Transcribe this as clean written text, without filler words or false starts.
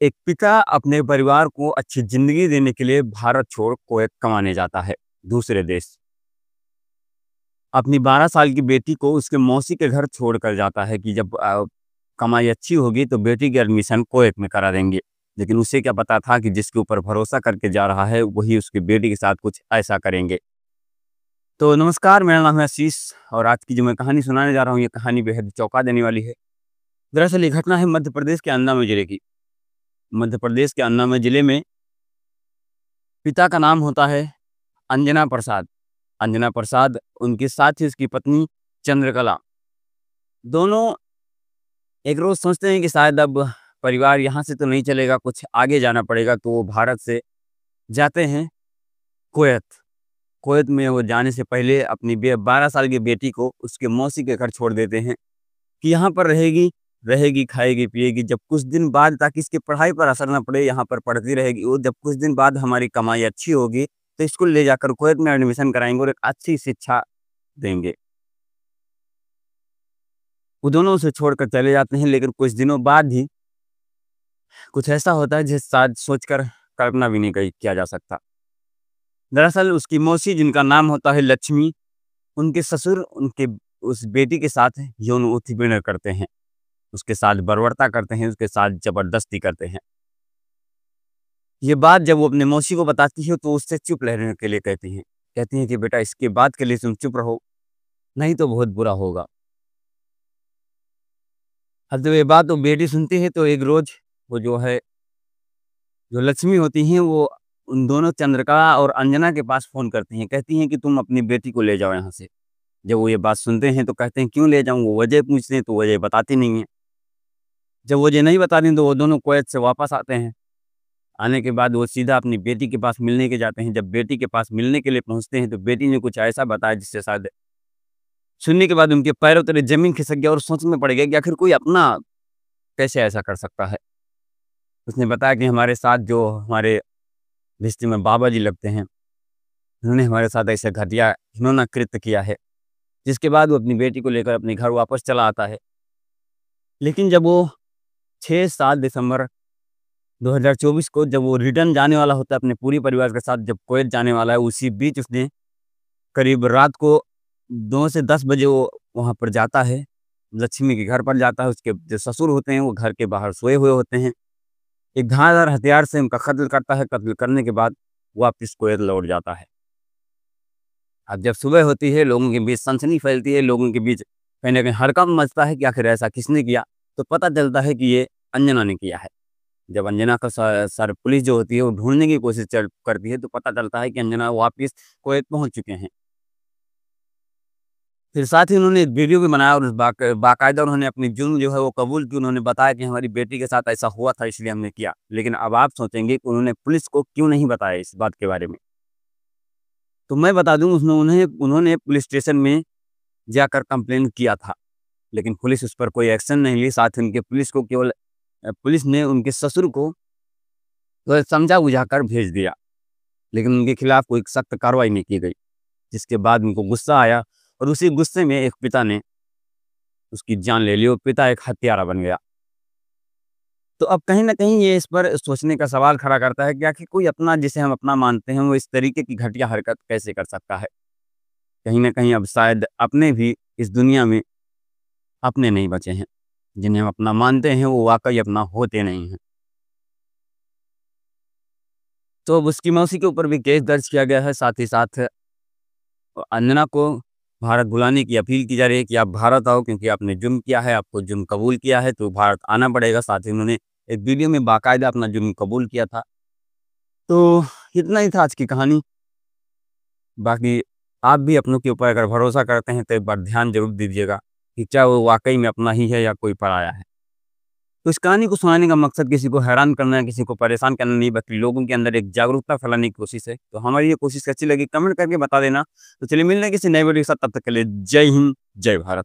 एक पिता अपने परिवार को अच्छी ज़िंदगी देने के लिए भारत छोड़ कुवैत कमाने जाता है, दूसरे देश। अपनी 12 साल की बेटी को उसके मौसी के घर छोड़कर जाता है कि जब कमाई अच्छी होगी तो बेटी की एडमिशन कुवैत में करा देंगे। लेकिन उसे क्या पता था कि जिसके ऊपर भरोसा करके जा रहा है, वही उसकी बेटी के साथ कुछ ऐसा करेंगे। तो नमस्कार, मेरा नाम है आशीष और आज की जो मैं कहानी सुनाने जा रहा हूँ, ये कहानी बेहद चौंका देने वाली है। दरअसल ये घटना है मध्य प्रदेश के अन्नामय जिले की। मध्य प्रदेश के अन्नामय जिले में पिता का नाम होता है अंजना प्रसाद। अंजना प्रसाद, उनके साथ ही उसकी पत्नी चंद्रकला। दोनों एक रोज़ सोचते हैं कि शायद अब परिवार यहाँ से तो नहीं चलेगा, कुछ आगे जाना पड़ेगा, तो वो भारत से जाते हैं कुवैत। कुवैत में वो जाने से पहले अपनी 12 साल की बेटी को उसके मौसी के घर छोड़ देते हैं कि यहाँ पर रहेगी, खाएगी, पिएगी। जब कुछ दिन बाद, ताकि इसकी पढ़ाई पर असर ना पड़े, यहाँ पर पढ़ती रहेगी वो। जब कुछ दिन बाद हमारी कमाई अच्छी होगी तो स्कूल ले जाकर कुवैत में एडमिशन कराएँगे और एक अच्छी शिक्षा देंगे। वो दोनों उसे छोड़कर चले जाते हैं, लेकिन कुछ दिनों बाद ही कुछ ऐसा होता है जिसे शायद सोचकर कल्पना भी नहीं किया जा सकता। दरअसल उसकी मौसी, जिनका नाम होता है लक्ष्मी, उनके ससुर उनके उस बेटी के साथ यौन उत्पीड़न करते हैं, उसके साथ बर्बरता करते हैं, उसके साथ ज़बरदस्ती करते हैं। ये बात जब वो अपने मौसी को बताती है तो उससे चुप रहने के लिए कहती हैं कि बेटा, इसके बाद के लिए तुम चुप रहो, नहीं तो बहुत बुरा होगा। अब जब ये बात वो बेटी सुनती है तो एक रोज़ वो जो लक्ष्मी होती हैं, वो उन दोनों चंद्रकला और अंजना के पास फ़ोन करती हैं, कहती हैं कि तुम अपनी बेटी को ले जाओ यहाँ से। जब वो ये बात सुनते हैं तो कहते हैं क्यों ले जाऊँ? वो वजह पूछते हैं तो वजह बताती नहीं हैं। जब वजह नहीं बताती तो वो दोनों कुवैत से वापस आते हैं। आने के बाद वो सीधा अपनी बेटी के पास मिलने के जाते हैं। जब बेटी के पास मिलने के लिए पहुँचते हैं तो बेटी ने कुछ ऐसा बताया जिससे शायद सुनने के बाद उनके पैरों तले ज़मीन खिसक गया और सोच में पड़ गए कि आखिर कोई अपना कैसे ऐसा कर सकता है। उसने बताया कि हमारे साथ जो हमारे रिश्ते में बाबा जी लगते हैं, उन्होंने हमारे साथ ऐसा घटिया घिनौना कृत्य किया है। जिसके बाद वो अपनी बेटी को लेकर अपने घर वापस चला आता है। लेकिन जब वो 6-7 दिसंबर 2024 को जब वो रिटर्न जाने वाला होता है अपने पूरे परिवार के साथ, जब कुवैत जाने वाला है, उसी बीच उसने करीब रात को 9 से 10 बजे वो वहाँ पर जाता है, लक्ष्मी के घर पर जाता है। उसके जो ससुर होते हैं वो घर के बाहर सोए हुए होते हैं। एक धारदार हथियार से उनका कत्ल करता है। कत्ल करने के बाद वापस कुवैत लौट जाता है। अब जब सुबह होती है, लोगों के बीच सनसनी फैलती है, लोगों के बीच कहीं न कहीं हड़कंप मचता है कि आखिर ऐसा किसने किया? तो पता चलता है कि ये अंजना ने किया है। जब अंजना का सर पुलिस जो होती है वो ढूँढने की कोशिश करती है तो पता चलता है कि अंजना वापस कुवैत पहुँच चुके हैं। फिर साथ ही उन्होंने एक वीडियो भी बनाया और उस बाकायदा उन्होंने अपनी जुर्म जो है वो कबूल की। उन्होंने बताया कि हमारी बेटी के साथ ऐसा हुआ था, इसलिए हमने किया। लेकिन अब आप सोचेंगे कि उन्होंने पुलिस को क्यों नहीं बताया इस बात के बारे में? तो मैं बता दूँ, उन्होंने पुलिस स्टेशन में जाकर कंप्लेन किया था, लेकिन पुलिस उस पर कोई एक्शन नहीं ली। साथ ही उनके पुलिस ने उनके ससुर को तो समझा-बुझा कर भेज दिया, लेकिन उनके खिलाफ कोई सख्त कार्रवाई नहीं की गई। जिसके बाद उनको गुस्सा आया और उसी गुस्से में एक पिता ने उसकी जान ले ली और पिता एक हत्यारा बन गया। तो अब कहीं न कहीं ये इस पर सोचने का सवाल खड़ा करता है कि आखिर कोई अपना, जिसे हम अपना मानते हैं, वो इस तरीके की घटिया हरकत कैसे कर सकता है? कहीं न कहीं अब शायद अपने भी इस दुनिया में अपने नहीं बचे हैं। जिन्हें हम अपना मानते हैं वो वाक़ई अपना होते नहीं हैं। तो अब उसकी मौसी के ऊपर भी केस दर्ज किया गया है। साथ ही साथ अंजना को भारत बुलाने की अपील की जा रही है कि आप भारत आओ, क्योंकि आपने जुर्म किया है, आपको जुर्म कबूल किया है तो भारत आना पड़ेगा। साथ ही उन्होंने एक वीडियो में बाकायदा अपना जुर्म कबूल किया था। तो इतना ही था आज की कहानी। बाकी आप भी अपनों के ऊपर अगर भरोसा करते हैं तो एक बार ध्यान ज़रूर दीजिएगा कि क्या वो वाक़ई में अपना ही है या कोई पराया है। तो इस कहानी को सुनाने का मकसद किसी को हैरान करना है, किसी को परेशान करना नहीं, बल्कि लोगों के अंदर एक जागरूकता फैलाने की कोशिश है। तो हमारी ये कोशिश कैसी लगी कमेंट करके बता देना। तो चलिए मिलते हैं किसी नए वीडियो के साथ, तब तक के लिए जय हिंद, जय भारत।